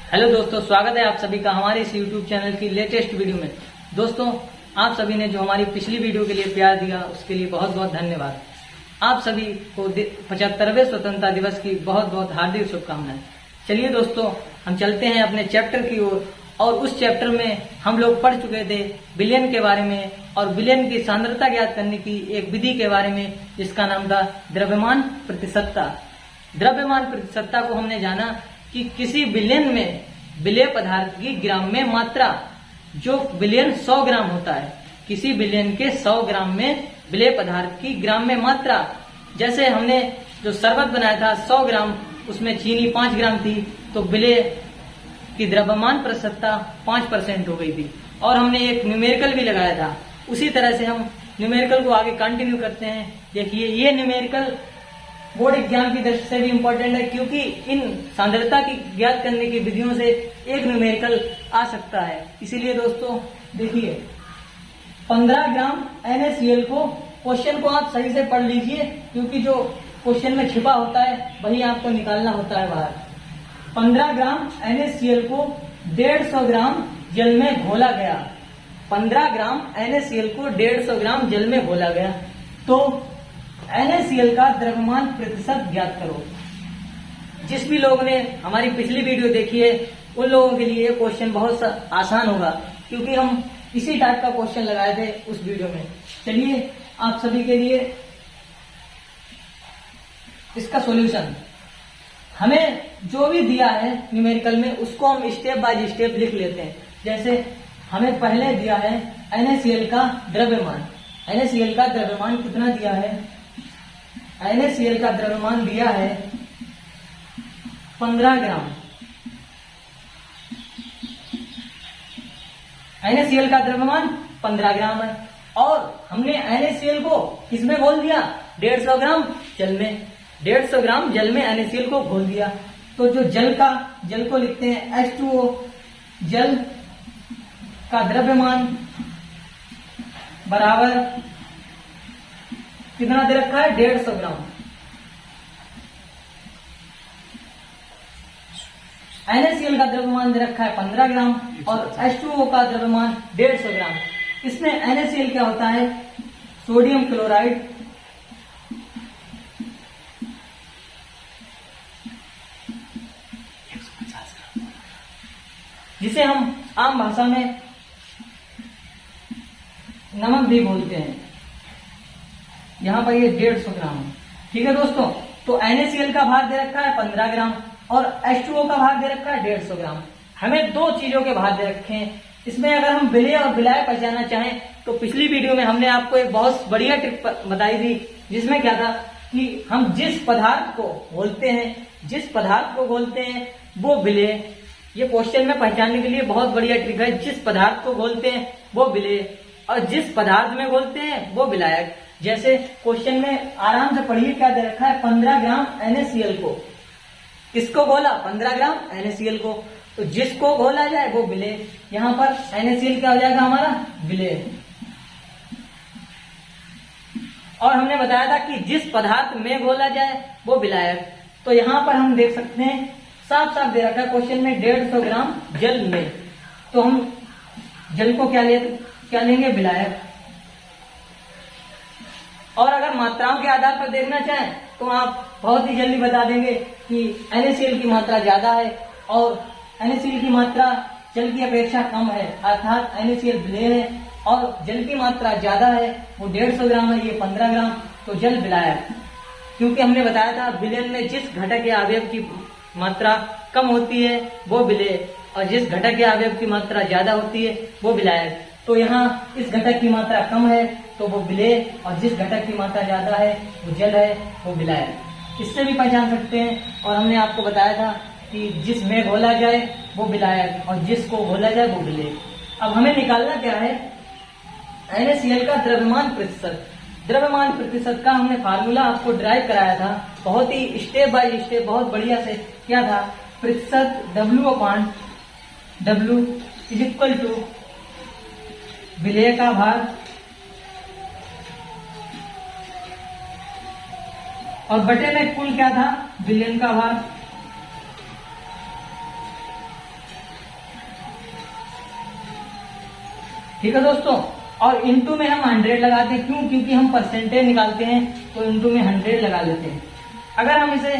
Hello दोस्तों, स्वागत है आप सभी का हमारे इस यूट्यूब चैनल की लेटेस्ट वीडियो में। दोस्तों, आप सभी ने जो हमारी पिछली वीडियो के लिए प्यार दिया उसके लिए बहुत बहुत धन्यवाद। आप सभी को 75वें स्वतंत्रता दिवस की बहुत बहुत हार्दिक शुभकामनाएं। चलिए दोस्तों, हम चलते हैं अपने चैप्टर की ओर और उस चैप्टर में हम लोग पढ़ चुके थे विलयन के बारे में और विलयन की सांद्रता ज्ञात करने की एक विधि के बारे में जिसका नाम था द्रव्यमान प्रतिशतता। द्रव्यमान प्रतिशतता को हमने जाना कि किसी विलयन में विलेय पदार्थ की ग्राम में मात्रा, जो विलयन 100 ग्राम होता है, किसी विलयन के 100 ग्राम में विलेय पदार्थ की ग्राम में मात्रा, जैसे हमने जो शरबत बनाया था 100 ग्राम, उसमें चीनी 5 ग्राम थी, तो विलेय की द्रव्यमान प्रतिशतता 5% हो गई थी और हमने एक न्यूमेरिकल भी लगाया था। उसी तरह से हम न्यूमेरिकल को आगे कंटिन्यू करते हैं। देखिए, ये न्यूमेरिकल बोर्ड एग्जाम की दृष्टि से भी इम्पोर्टेंट है क्योंकि इन सांद्रता की ज्ञात करने की विधियों से एक न्यूमेरिकल आ सकता है। इसीलिए दोस्तों देखिए, 15 ग्राम NaCl को, क्वेश्चन को आप सही से पढ़ लीजिए क्योंकि जो क्वेश्चन में छिपा होता है वही आपको निकालना होता है बाहर। 15 ग्राम NaCl को 150 ग्राम जल में घोला गया। 15 ग्राम NaCl को 150 ग्राम जल में घोला गया, तो NaCl का द्रव्यमान प्रतिशत ज्ञात करो। जिस भी लोगों ने हमारी पिछली वीडियो देखी है उन लोगों के लिए क्वेश्चन बहुत आसान होगा क्योंकि हम इसी टाइप का क्वेश्चन लगाए थे उस वीडियो में। चलिए, आप सभी के लिए इसका सॉल्यूशन, हमें जो भी दिया है न्यूमेरिकल में उसको हम स्टेप बाय स्टेप लिख लेते हैं। जैसे हमें पहले दिया है NaCl का द्रव्यमान। NaCl का द्रव्यमान कितना दिया है? NaCl का द्रव्यमान दिया है 15 ग्राम। NaCl का द्रव्यमान 15 ग्राम है और हमने NaCl को किसमें घोल दिया? 150 ग्राम जल में। 150 ग्राम जल में NaCl को घोल दिया, तो जो जल को लिखते हैं H2O। जल का द्रव्यमान बराबर कितना दे रखा है? 150 ग्राम। NaCl का द्रव्यमान दे रखा है 15 ग्राम और H2O का द्रव्यमान 150 ग्राम। इसमें NaCl क्या होता है? सोडियम क्लोराइड, जिसे हम आम भाषा में नमक भी बोलते हैं। यहाँ पर ये 150 ग्राम है। ठीक है दोस्तों, तो NaCl का भार दे रखा है 15 ग्राम और H2O का भार दे रखा है 150 ग्राम। हमें दो चीजों के भार दे रखे हैं। इसमें अगर हम विलेय और विलायक पहचानना चाहें तो पिछली वीडियो में हमने आपको एक बहुत बढ़िया ट्रिक बताई थी, जिसमें क्या था कि हम जिस पदार्थ को घोलते हैं वो विलेय। ये क्वेश्चन में पहचानने के लिए बहुत बढ़िया ट्रिक है। जिस पदार्थ को घोलते हैं वो विलेय और जिस पदार्थ में घोलते हैं वो विलायक। जैसे क्वेश्चन में आराम से पढ़िए, क्या दे रखा है? 15 ग्राम NaCl को, किसको घोला? 15 ग्राम NaCl को, तो जिसको घोला जाए वो विलेय। यहाँ पर NaCl क्या हो जाएगा हमारा? विलेय। और हमने बताया था कि जिस पदार्थ में घोला जाए वो विलायक। तो यहाँ पर हम देख सकते हैं साफ साफ दे रखा है क्वेश्चन में 150 ग्राम जल में, तो हम जल को क्या लेंगे? विलायक। और अगर मात्राओं के आधार पर देखना चाहें तो आप बहुत ही जल्दी बता देंगे कि NaCl की मात्रा ज्यादा है और NaCl की मात्रा जल की अपेक्षा कम है, अर्थात NaCl विलेय है और जल की मात्रा ज्यादा है, वो 150 ग्राम है, ये 15 ग्राम, तो जल विलायक। क्योंकि हमने बताया था विलयन में जिस घटक या अवयव की मात्रा कम होती है वो विलेय और जिस घटक या अवयव की मात्रा ज्यादा होती है वो विलायक। तो यहाँ इस घटक की मात्रा कम है तो वो विलेय और जिस घटक की मात्रा ज्यादा है वो जल है, वो विलायक। इससे भी पहचान सकते हैं। और हमने आपको बताया था कि जिसमें घोला जाए वो विलायक और जिसको घोला जाए वो विलेय। अब हमें निकालना क्या है? NaCl का द्रव्यमान प्रतिशत। द्रव्यमान प्रतिशत का हमने फार्मूला आपको ड्राइव कराया था, बहुत ही स्टेप बाय स्टेप, बहुत बढ़िया से। क्या था? प्रतिशत W इज इक्वल टू विलेय का भार और बटे में कुल क्या था? विलयन का भार। ठीक है दोस्तों। और इंटू में हम 100 लगाते हैं, क्यों? क्योंकि हम परसेंटेज निकालते हैं तो इंटू में 100 लगा लेते हैं। अगर हम इसे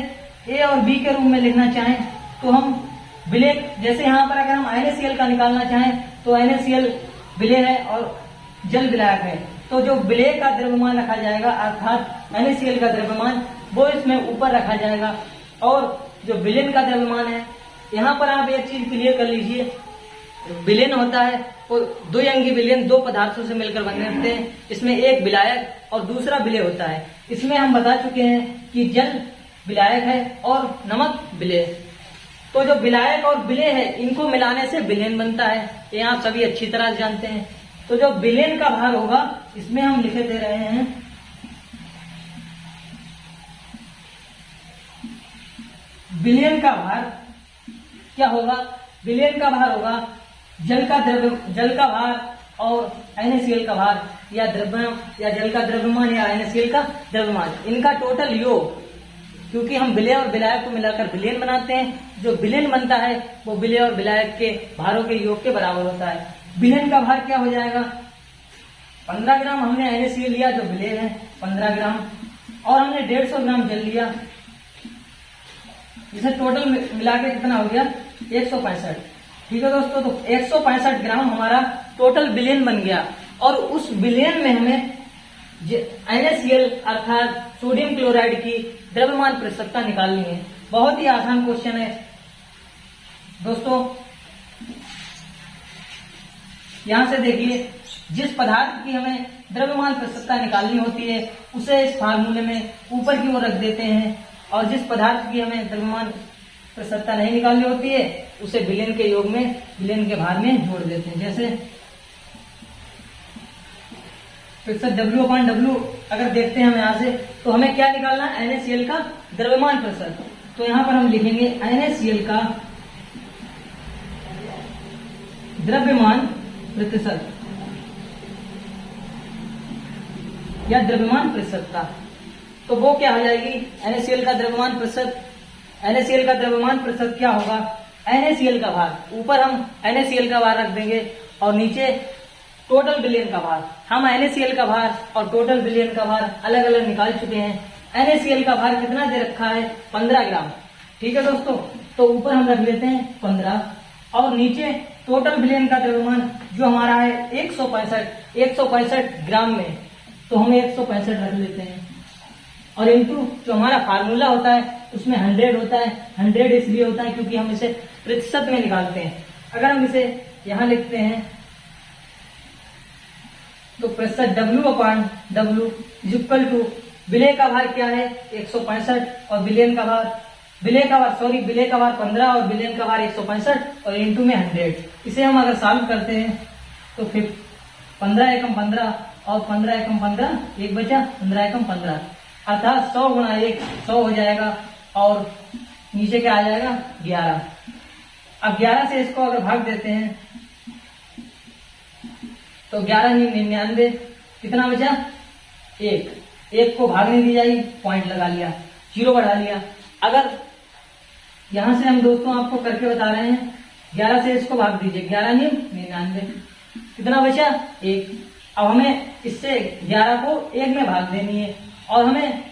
ए और बी के रूप में लिखना चाहें तो हम विलेय, जैसे यहाँ पर अगर हम NaCl का निकालना चाहें तो NaCl विलेय है और जल विलायक है, तो जो विलेय का द्रव्यमान रखा जाएगा अर्थात NaCl का द्रव्यमान वो इसमें ऊपर रखा जाएगा। और जो विलेन का द्रव्यमान है, यहाँ पर आप एक चीज क्लियर कर लीजिए, विलेन होता है वो द्विअंगी विलेन, दो पदार्थों से मिलकर बनते हैं। इसमें एक विलायक और दूसरा विलेय होता है। इसमें हम बता चुके हैं कि जल विलायक है और नमक विलेय। तो जो विलायक और विलेय है इनको मिलाने से विलेन बनता है, ये आप सभी अच्छी तरह जानते हैं। तो जो विलेन का भार होगा इसमें हम लिखे दे रहे हैं विलेन का भार क्या होगा? विलेन का भार होगा जल का भार और NaCl का भार, या जल का द्रव्यमान या NaCl का द्रव्यमान, इनका टोटल योग। क्योंकि हम विलेय और विलायक को मिलाकर विलेन बनाते हैं, जो विलेन बनता है वो विलेय और विलायक के भारों के योग के बराबर होता है। विलेन का भार क्या हो जाएगा? 15 ग्राम हमने NaCl लिया जो विलेय है 15 ग्राम, और हमने 150 ग्राम जल लिया, जिसे टोटल मिला के कितना हो गया? 165। ठीक है दोस्तों, तो 165 ग्राम हमारा टोटल विलेन बन गया। और उस विलेन में हमें NaCl अर्थात सोडियम क्लोराइड की द्रव्यमान प्रतिशतता निकालनी है। बहुत ही आसान क्वेश्चन है दोस्तों। यहां से देखिए, जिस पदार्थ की हमें द्रव्यमान प्रतिशतता निकालनी होती है उसे इस फार्मूले में ऊपर की ओर रख देते हैं, और जिस पदार्थ की हमें द्रव्यमान प्रतिशतता नहीं निकालनी होती है उसे विलेन के योग में, विलेन के भार में जोड़ देते हैं। जैसे प्रतिशत W/W अगर देखते हैं हम यहाँ से, तो हमें क्या निकालना है? NaCl का द्रव्यमान प्रतिशत। तो यहाँ पर हम लिखेंगे NaCl का द्रव्यमान प्रतिशत या द्रव्यमान प्रतिशतता। तो वो क्या हो जाएगी? NaCl का द्रव्यमान प्रतिशत। NaCl का द्रव्यमान प्रतिशत क्या होगा? NaCl का भार, ऊपर हम NaCl का भार रख देंगे और नीचे टोटल विलेन का भार। हम NaCl का भार और टोटल विलेन का भार अलग अलग निकाल चुके हैं। NaCl का भार कितना दे रखा है? 15 ग्राम। ठीक है दोस्तों, तो ऊपर हम रख लेते हैं 15 और नीचे टोटल विलेन का द्रव्यमान जो हमारा है 165 ग्राम में, तो हम 165 रख लेते हैं। और इंटू जो हमारा फार्मूला होता है उसमें 100 होता है। 100 इसलिए होता है क्योंकि हम इसे प्रतिशत में निकालते हैं। अगर हम इसे यहां लिखते हैं तो प्रतिशत W/W इक्वल टू विलेय का भार क्या है? 165 और विलेन का भार, विलेय का भार 15 और विलेन का भार 165 और इंटू में 100। इसे हम अगर सॉल्व करते हैं तो फिर 15 एकम 15 और 15 एकम 15, एक बचा 15 एकम 15, अर्थात 100 गुणा 1 100 हो जाएगा और नीचे क्या आ जाएगा? 11। अब 11 से इसको अगर भाग देते हैं तो 11 × 99, कितना बचा? 1 को भागने दी जाएगी, पॉइंट लगा लिया, 0 बढ़ा लिया। अगर यहां से हम दोस्तों आपको करके बता रहे हैं, 11 से इसको भाग दीजिए, 11 × 99, कितना बचा? 1। अब हमें इससे 11 को 1 में भाग देनी है, और हमें,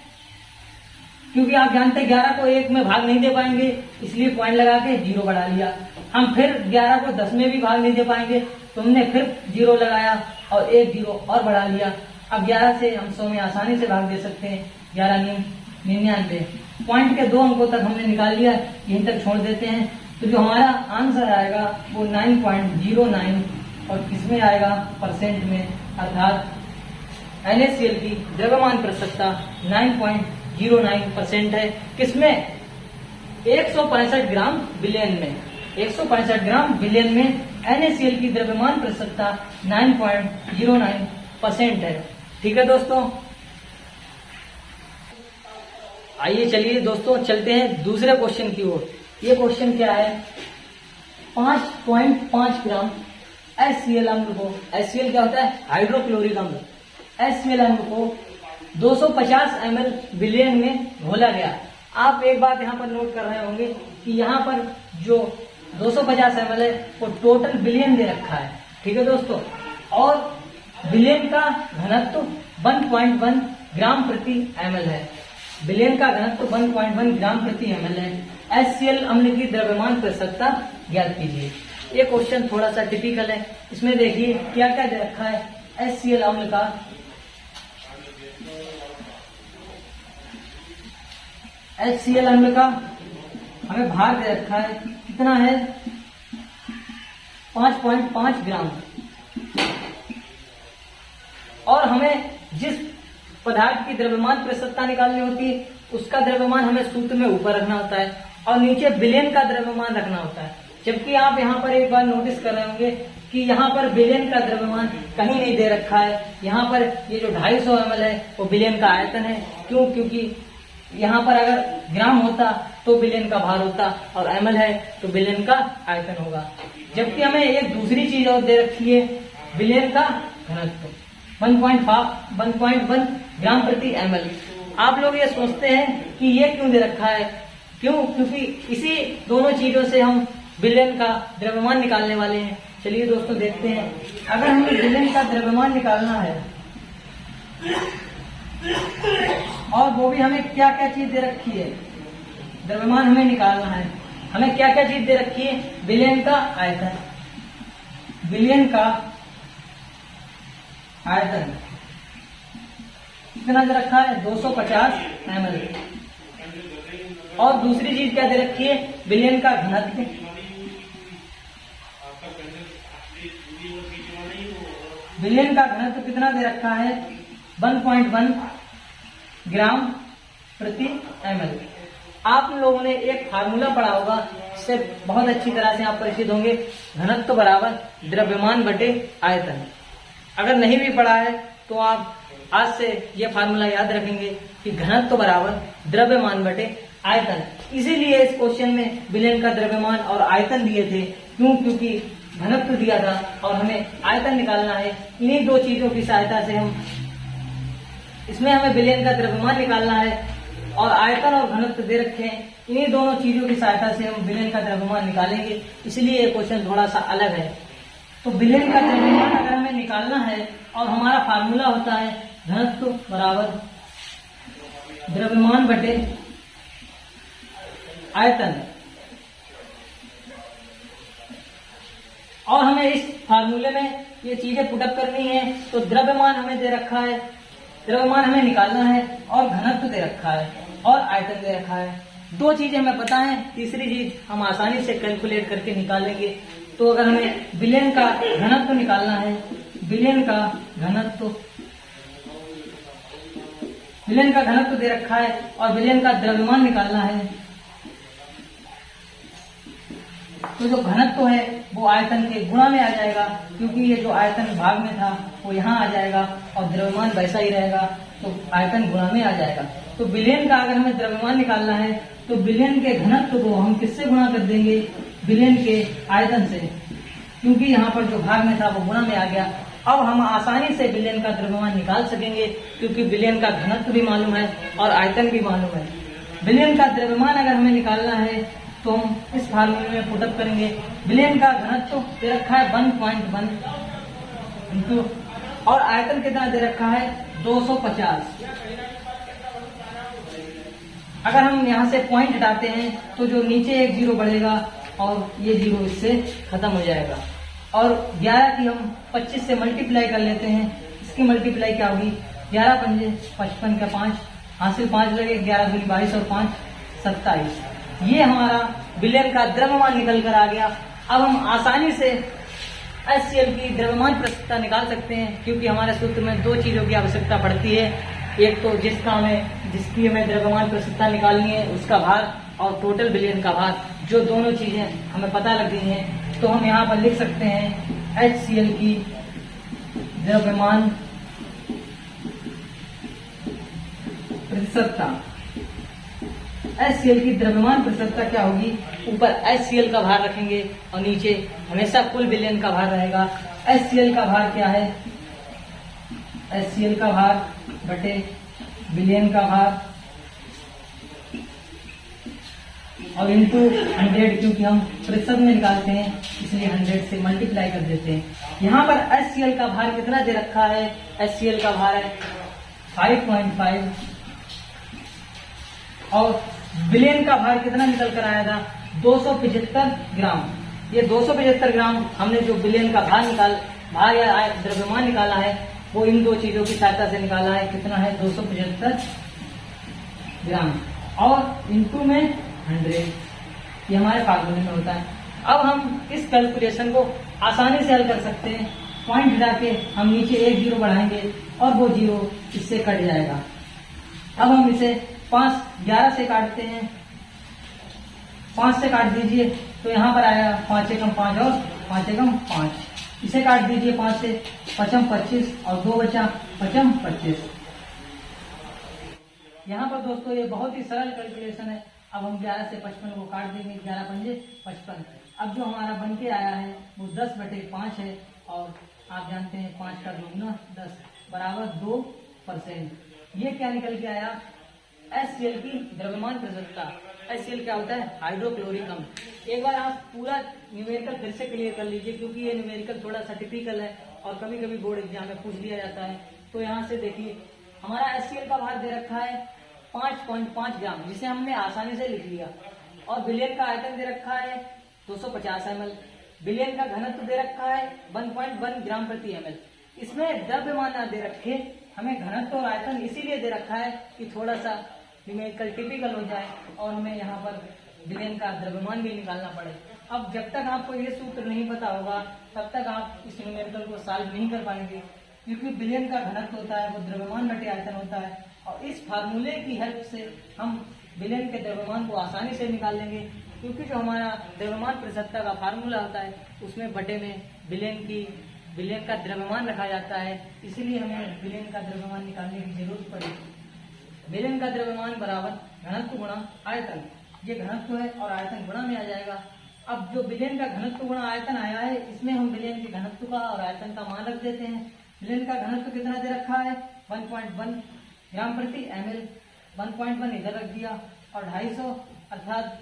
क्योंकि आप जानते हैं 11 को 1 में भाग नहीं दे पाएंगे, इसलिए पॉइंट लगा के 0 बढ़ा लिया। हम फिर 11 को 10 में भी भाग नहीं दे पाएंगे, तो हमने फिर 0 लगाया और 1 0 और बढ़ा लिया। अब 11 से हम 100 में आसानी से भाग दे सकते हैं, 11 × 99। पॉइंट के 2 अंकों तक हमने निकाल लिया, यहीं तक छोड़ देते हैं। तो जो हमारा आंसर आएगा वो 9.09 और किसमें आएगा? परसेंट में, अर्थात NaCl की द्रव्यमान प्रतिशतता 9.09% है। किसमें? 165 ग्राम विलेन में। 165 ग्राम विलेन में NaCl की द्रव्यमान प्रतिशतता 9.09% है। ठीक है दोस्तों, आइए चलिए दोस्तों चलते हैं दूसरे क्वेश्चन की ओर। ये क्वेश्चन क्या है? 5.5 ग्राम HCl अम्ल को, HCl क्या होता है? हाइड्रोक्लोरिक अम्ल। HCl अम्ल को 250 ml विलेन में घोला गया। आप एक बात यहाँ पर नोट कर रहे होंगे कि यहाँ पर जो 250 ml है वो टोटल विलेन दे रखा है। ठीक है दोस्तों, और विलेन का घनत्व 1.1 ग्राम प्रति ml है। विलेन का घनत्व 1.1 ग्राम प्रति ml है। HCl अम्ल की द्रव्यमान प्रतिशतता ज्ञात कीजिए। ये क्वेश्चन थोड़ा सा टिपिकल है। इसमें देखिए क्या क्या दे रखा है। HCl अम्ल का हमें भार दे रखा है, कितना है 5.5 ग्राम। और हमें जिस पदार्थ की द्रव्यमान प्रतिशतता निकालनी होती है उसका द्रव्यमान हमें सूत्र में ऊपर रखना होता है और नीचे विलेन का द्रव्यमान रखना होता है। जबकि आप यहाँ पर एक बार नोटिस कर रहे होंगे कि यहाँ पर विलेन का द्रव्यमान कहीं नहीं दे रखा है। यहाँ पर ये जो 250 ml है वो विलेन का आयतन है। क्यों? क्योंकि यहाँ पर अगर ग्राम होता तो विलेन का भार होता और ml है तो विलेन का आयतन होगा। जबकि हमें एक दूसरी चीज और दे रखी है, विलेन का घनत्व 1.1 ग्राम प्रति ml। आप लोग ये सोचते हैं कि ये क्यों दे रखा है? क्यों? क्योंकि इसी दोनों चीजों से हम विलेन का द्रव्यमान निकालने वाले हैं। चलिए दोस्तों देखते हैं। अगर हमें विलेन का द्रव्यमान निकालना है और वो भी हमें क्या क्या चीज दे रखी है, द्रव्यमान हमें निकालना है, हमें क्या क्या चीज दे रखी है, विलेन का आयतन, विलेन का आयतन कितना दे रखा है 250 ml। और दूसरी चीज क्या दे रखी है, विलेन का घनत्व, विलेन का घनत्व कितना दे रखा है 1.1 ग्राम प्रति ml। आप लोगों ने एक फार्मूला पढ़ा होगा, इससे बहुत अच्छी तरह से आप परिचित होंगे। घनत्व बराबर द्रव्यमान बटे आयतन। अगर नहीं भी पढ़ा है तो आप आज से ये फार्मूला याद रखेंगे कि घनत्व बराबर द्रव्यमान बटे आयतन। इसीलिए इस क्वेश्चन में विलेन का द्रव्यमान और आयतन दिए थे। क्यों? क्योंकि घनत्व दिया था और हमें आयतन निकालना है। इन्हीं दो चीजों की सहायता से इसमें हमें विलेन का द्रव्यमान निकालना है और आयतन और घनत्व दे रखे हैं। इन्हीं दोनों चीजों की सहायता से हम विलेन का द्रव्यमान निकालेंगे। इसलिए ये क्वेश्चन थोड़ा सा अलग है। तो विलेन का द्रव्यमान अगर हमें निकालना है और हमारा फार्मूला होता है घनत्व बराबर द्रव्यमान बटे आयतन, और हमें इस फार्मूले में ये चीजें पुटअप करनी है। तो द्रव्यमान हमें दे रखा है, द्रव्यमान हमें निकालना है और घनत्व दे रखा है और आयतन दे रखा है। दो चीजें हमें पता है, तीसरी चीज हम आसानी से कैलकुलेट करके निकालेंगे। तो अगर हमें विलेन का घनत्व निकालना है, विलेन का घनत्व दे रखा है और विलेन का द्रव्यमान निकालना है, तो जो घनत्व है वो आयतन के गुणा में आ जाएगा। क्योंकि ये जो आयतन भाग में था वो यहाँ आ जाएगा और द्रव्यमान वैसा ही रहेगा, तो आयतन गुणा में आ जाएगा। तो विलेन का अगर हमें द्रव्यमान निकालना है तो विलेन के घनत्व को हम किससे गुणा कर देंगे, विलेन के आयतन से। क्योंकि यहाँ पर जो भाग में था वो गुणा में आ गया। अब हम आसानी से विलेन का द्रव्यमान निकाल सकेंगे क्योंकि विलेन का घनत्व भी मालूम है और आयतन भी मालूम है। विलेन का द्रव्यमान अगर हमें निकालना है तो हम इस फार्मूले में पुटअप करेंगे। विलेन का घनत्व दे रखा है 1.1 इंटू, और आयतन कितना दे रखा है 250। अगर हम यहाँ से पॉइंट हटाते हैं तो जो नीचे एक जीरो बढ़ेगा और ये जीरो इससे खत्म हो जाएगा। और 11 की हम 25 से मल्टीप्लाई कर लेते हैं। इसकी मल्टीप्लाई क्या होगी, 11 पंजे 55 का 5 हासिल 5 लगे, 11 दूनी 22 और 5 27। ये हमारा विलेन का द्रव्यमान निकल कर आ गया। अब हम आसानी से HCl की द्रव्यमान प्रतिशतता निकाल सकते हैं क्योंकि हमारे सूत्र में दो चीजों की आवश्यकता पड़ती है। एक तो जिसकी हमें द्रव्यमान प्रतिशतता निकालनी है उसका भार, और टोटल विलेन का भार। जो दोनों चीजें हमें पता लग गई हैं तो हम यहाँ पर लिख सकते हैं HCl की द्रव्यमान प्रतिशतता। HCl की द्रव्यमान प्रतिशतता क्या होगी, ऊपर HCl का भार रखेंगे और नीचे हमेशा कुल विलेन का भार रहेगा। HCl का भार क्या है, HCl का भार बटे विलेन का भार और इंटू 100, क्योंकि हम प्रतिशत में निकालते हैं इसलिए 100 से मल्टीप्लाई कर देते हैं। यहाँ पर HCl का भार कितना दे रखा है, HCl का भार है 5.5 और विलेन का भार कितना निकल कर आया था 275 ग्राम। ये 275 ग्राम हमने जो विलेन का भार या द्रव्यमान निकाला है वो इन दो चीजों की सहायता से निकाला है। कितना है 275 ग्राम और इंटू में 100, ये हमारे फार्मूले में होता है। अब हम इस कैलकुलेशन को आसानी से हल कर सकते हैं। पॉइंट हटा के हम नीचे एक जीरो बढ़ाएंगे और वो जीरो इससे कट जाएगा। अब हम इसे 11 से काटते हैं, 5 से काट दीजिए तो यहाँ पर आएगा 5 एकम 5 और 5 एकम 5। इसे काट दीजिए 5 से, 5 25 और 2 बचा 5 25। यहाँ पर दोस्तों ये बहुत ही सरल कैलकुलेशन है। अब हम 11 से 55 को काट देंगे, 11 पंजे 55। अब जो हमारा बन के आया है वो 10/5 है और आप जानते हैं 5 का दुगुना 10 बराबर 2%। ये क्या निकल के आया, HCl की द्रव्यमान प्रसारता। HCl क्या होता है, हाइड्रोक्लोरिक अम्ल। एक बार आप पूरा न्यूमेरिकल फिर से क्लियर कर लीजिए, क्योंकि ये न्यूमेरिकल थोड़ा सा टिपिकल है और कभी कभी बोर्ड एग्जाम में पूछ लिया जाता है। तो यहाँ से देखिए हमारा HCl का भार दे रखा है 5.5 ग्राम, जिसे हमने आसानी से लिख लिया। और विलेन का आयतन दे रखा है 250 ml। विलेन का घनत्व दे रखा है 1.1 ग्राम प्रति ml। इसमें द्रव्यमान ना दे रखे, हमें घनत्व और आयतन इसीलिए दे रखा है कि थोड़ा सा न्यूमेरिकल टिपिकल हो जाए और हमें यहाँ पर विलेन का द्रव्यमान भी निकालना पड़े। अब जब तक आपको ये सूत्र नहीं पता होगा तब तक आप इस न्यूमेरिकल को सॉल्व नहीं कर पाएंगे, क्योंकि विलेन का घनत्व होता है वो द्रव्यमान बटे आयतन होता है। और इस फार्मूले की हेल्प से हम विलेन के द्रव्यमान को आसानी से निकाल लेंगे, क्योंकि जो हमारा द्रव्यमान प्रतिशतता का फार्मूला होता है उसमें बटे में विलेन का द्रव्यमान रखा जाता है, इसीलिए हमें विलेन का द्रव्यमान निकालने की जरूरत पड़ेगी। विलेन का द्रव्यमान बराबर घनत्व गुणा आयतन, ये घनत्व है और आयतन गुणा में आ जाएगा। अब जो विलेन का घनत्व गुणा आयतन आया है इसमें हम विलेन के घनत्व का और आयतन का मान रख देते हैं। विलेन का घनत्व कितना दे रखा है 1.1 ग्राम प्रति ml, 1.1 इधर रख दिया और 250 अर्थात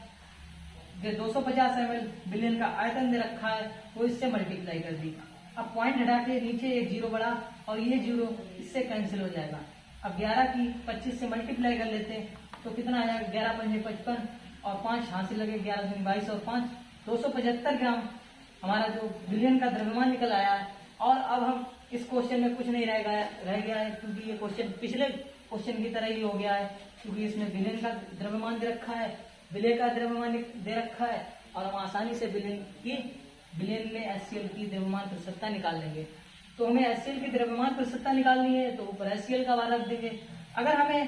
250 ml विलेन का आयतन दे रखा है वो इससे मल्टीप्लाई कर दी। अब पॉइंट हटा के नीचे एक जीरो बढ़ा और ये जीरो इससे कैंसिल हो जाएगा। अब 11 की 25 से मल्टीप्लाई कर लेते हैं तो कितना आ जाएगा 11 पंजे 55 और 5 हाथ से लगे 11 दूनी 22 और 5 275 ग्राम हमारा जो विलेन का द्रव्यमान निकल आया है। और अब हम इस क्वेश्चन में कुछ नहीं रह गया है, क्योंकि ये क्वेश्चन पिछले क्वेश्चन की तरह ही हो गया है, क्योंकि इसमें विलेन का द्रव्यमान दे रखा है, विलेन का द्रव्यमान दे रखा है और हम आसानी से विलेन में HCl की द्रव्यमान प्रतिशतता निकाल लेंगे। तो हमें HCl की द्रव्यमान प्रतिशतता निकालनी है तो ऊपर HCl का भार रख देंगे। अगर हमें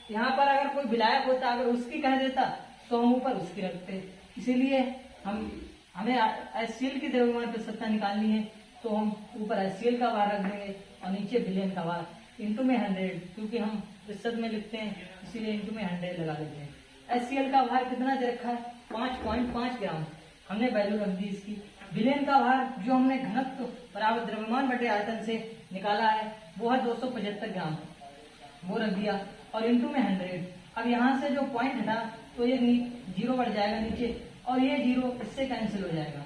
यहाँ पर अगर कोई विलायक होता अगर उसकी कह देता तो हम ऊपर उसकी रखते, इसीलिए हमें HCl की द्रव्यमान प्रतिशतता निकालनी है तो हम ऊपर HCl का भार रख देंगे और नीचे विलेन का भार इंटू में 100, क्योंकि हम प्रतिशत में लिखते हैं इसीलिए इंटू में 100 लगा देते हैं। HCl का भार कितना दे रखा है 5.5 ग्राम, हमने वैल्यू रख दी इसकी। विलेन का भार जो हमने घनत्व बराबर द्रव्यमान बटे आयतन से निकाला है वो है 275 ग्राम, वो रख दिया और इंटू में 100। अब यहाँ से जो पॉइंट हटा तो ये जीरो बढ़ जाएगा नीचे और ये जीरो इससे कैंसिल हो जाएगा।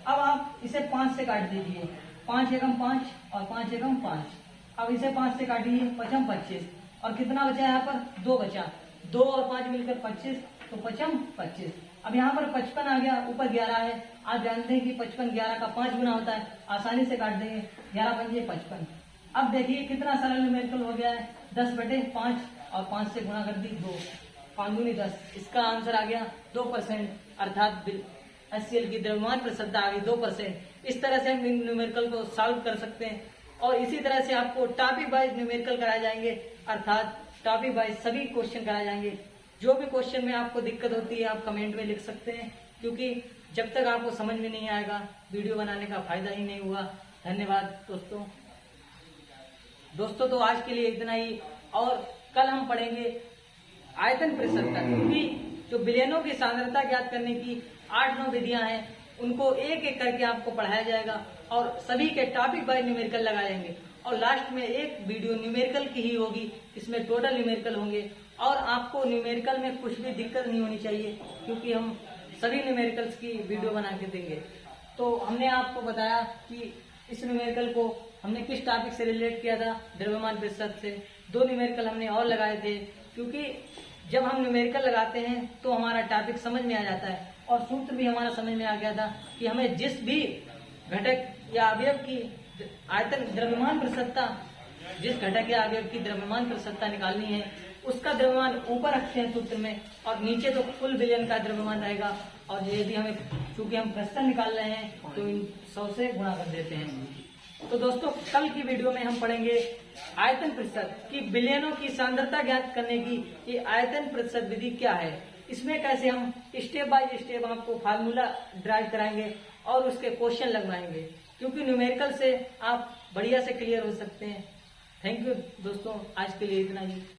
अब आप इसे 5 से काट दीजिए, 5 एकम 5 और 5 एकम 5। अब इसे 5 से काटिए 5 25 और कितना बचा यहाँ पर 2 बचा, 2 और 5 मिलकर 25 तो 5 25। अब यहाँ पर 55 आ गया, ऊपर 11 है। आप जानते हैं कि 55 11 का 5 गुना होता है, आसानी से काट देंगे 11 पंजे 55। अब देखिए कितना सरल न्यूमेरिकल हो गया है 10/5 और 5 से गुणा कर दी 2, 5 दूनी 10। इसका आंसर आ गया 2%, अर्थात HCl की द्रव्यमान प्रतिशतता आ गई 2%। इस तरह से हम न्यूमेरिकल को सॉल्व कर सकते हैं और इसी तरह से आपको टॉपिक वाइज न्यूमेरिकल कराए जाएंगे, अर्थात टॉपिक वाइज सभी क्वेश्चन कराए जाएंगे। जो भी क्वेश्चन में आपको दिक्कत होती है आप कमेंट में लिख सकते हैं, क्योंकि जब तक आपको समझ में नहीं आएगा वीडियो बनाने का फायदा ही नहीं हुआ। धन्यवाद दोस्तों तो आज के लिए इतना ही, और कल हम पढ़ेंगे आयतन प्रतिशतता, क्योंकि जो विलेनों की सांद्रता ज्ञात करने की 8-9 विधियां हैं उनको एक एक करके आपको पढ़ाया जाएगा और सभी के टॉपिक बाय न्यूमेरिकल लगाएंगे और लास्ट में एक वीडियो न्यूमेरिकल की ही होगी, इसमें टोटल न्यूमेरिकल होंगे और आपको न्यूमेरिकल में कुछ भी दिक्कत नहीं होनी चाहिए, क्योंकि हम सभी न्यूमेरिकल्स की वीडियो बना के देंगे। तो हमने आपको बताया कि इस न्यूमेरिकल को हमने किस टॉपिक से रिलेट किया था, द्रव्यमान प्रतिशत से। 2 न्यूमेरिकल हमने और लगाए थे, क्योंकि जब हम न्यूमेरिकल लगाते हैं तो हमारा टॉपिक समझ में आ जाता है और सूत्र भी हमारा समझ में आ गया था कि हमें जिस भी घटक या अवयव की आयतन द्रव्यमान प्रतिशतता, जिस घटक या अवयव की द्रव्यमान प्रतिशतता निकालनी है, उसका द्रव्यमान ऊपर रखते हैं सूत्र में, और नीचे तो कुल विलयन का द्रव्यमान रहेगा। और यदि हमें, चूंकि हम प्रतिशत निकाल रहे हैं, तो इन 100 से गुणा कर देते हैं। तो दोस्तों, कल की वीडियो में हम पढ़ेंगे आयतन प्रतिशत की विलयनों की सांद्रता ज्ञात करने की ये आयतन प्रतिशत विधि क्या है। इसमें कैसे हम स्टेप बाय स्टेप आपको फार्मूला ड्राइव कराएंगे और उसके क्वेश्चन लगवाएंगे, क्योंकि न्यूमेरिकल से आप बढ़िया से क्लियर हो सकते हैं। थैंक यू दोस्तों, आज के लिए इतना ही।